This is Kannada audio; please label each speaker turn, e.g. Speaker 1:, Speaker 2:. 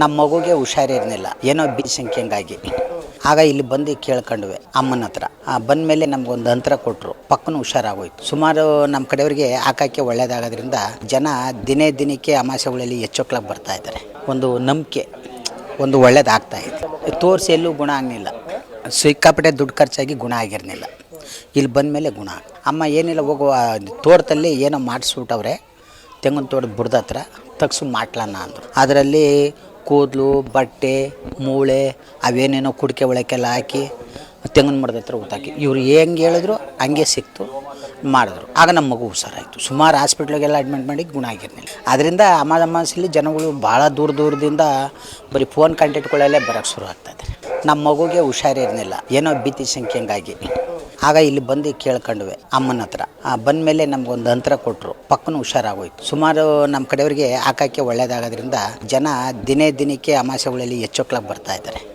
Speaker 1: ನಮ್ಮ ಮಗುಗೆ ಹುಷಾರಿರಲಿಲ್ಲ, ಏನೋ ಬಿ ಸಂಖ್ಯೆಂಗಾಗಿ. ಆಗ ಇಲ್ಲಿ ಬಂದು ಕೇಳ್ಕೊಂಡ್ವಿ ಅಮ್ಮನ ಹತ್ರ. ಬಂದಮೇಲೆ ನಮಗೊಂದು ಅಂತರ ಕೊಟ್ಟರು, ಪಕ್ಕನೂ ಹುಷಾರಾಗೋಯ್ತು. ಸುಮಾರು ನಮ್ಮ ಕಡೆಯವರಿಗೆ ಹಾಕೋಕ್ಕೆ ಒಳ್ಳೇದಾಗೋದ್ರಿಂದ ಜನ ದಿನಕ್ಕೆ ಅಮಾಸೆಗಳಲ್ಲಿ ಹೆಚ್ಚೋಕ್ಲಾಗಿ ಬರ್ತಾ ಇದ್ದಾರೆ. ಒಂದು ನಂಬಿಕೆ, ಒಂದು ಒಳ್ಳೇದಾಗ್ತಾ ಇದೆ. ತೋರಿಸಿ ಎಲ್ಲೂ ಗುಣ ಆಗಲಿಲ್ಲ, ಸಿಕ್ಕಾಪಟ್ಟೆ ದುಡ್ಡು ಖರ್ಚಾಗಿ ಗುಣ ಆಗಿರಲಿಲ್ಲ. ಇಲ್ಲಿ ಬಂದಮೇಲೆ ಗುಣ. ಅಮ್ಮ ಏನಿಲ್ಲ, ಹೋಗುವ ತೋಟದಲ್ಲಿ ಏನೋ ಮಾಡಿಸ್ಬಿಟ್ಟವ್ರೆ, ತೆಂಗಿನ ತೋಟದ ಬುಡದ ಹತ್ರ ತಗ್ಸು ಮಾಡ್ಲನ್ನ ಅಂದರು. ಅದರಲ್ಲಿ ಕೂದಲು, ಬಟ್ಟೆ, ಮೂಳೆ, ಅವೇನೇನೋ ಕುಡಿಕೆ ಒಳಕ್ಕೆಲ್ಲ ಹಾಕಿ ತೆಂಗಿನ ಮರದ ಹತ್ರ ಊತಾಕಿ ಇವರು ಹೆಂಗೆ ಹೇಳಿದ್ರು ಹಂಗೆ ಸಿಕ್ತು, ಮಾಡಿದ್ರು. ಆಗ ನಮ್ಮ ಮಗು ಹುಷಾರಾಯಿತು. ಸುಮಾರು ಹಾಸ್ಪಿಟ್ಲಿಗೆಲ್ಲ ಅಡ್ಮಿಟ್ ಮಾಡಿ ಗುಣ ಆಗಿರಲಿಲ್ಲ. ಅದರಿಂದ ಅಮಾಸಲ್ಲಿ ಜನಗಳು ಭಾಳ ದೂರದಿಂದ ಬರೀ ಫೋನ್ ಕಾಂಟ್ಯಾಕ್ಟ್ಗಳಲ್ಲೇ ಬರೋಕ್ಕೆ ಶುರು ಆಗ್ತಾಯಿದೆ. ನಮ್ಮ ಮಗುಗೆ ಹುಷಾರಿರಲಿಲ್ಲ, ಏನೋ ಭೀತಿ ಸಂಖ್ಯೆಂಗಾಗಿ. ಆಗ ಇಲ್ಲಿ ಬಂದು ಕೇಳ್ಕೊಂಡ್ವಿ ಅಮ್ಮನ ಹತ್ರ. ಬಂದಮೇಲೆ ನಮಗೊಂದು ಅಂತರ ಕೊಟ್ಟರು, ಪಕ್ಕನೂ ಹುಷಾರಾಗೋಯ್ತು. ಸುಮಾರು ನಮ್ಮ ಕಡೆಯವರಿಗೆ ಹಾಕೋಕ್ಕೆ ಒಳ್ಳೇದಾಗೋದ್ರಿಂದ ಜನ ದಿನಕ್ಕೆ ಅಮಾಸೆಗಳಲ್ಲಿ ಹೆಚ್ಚೋಕ್ಲಾಗಿ ಬರ್ತಾ ಇದ್ದಾರೆ.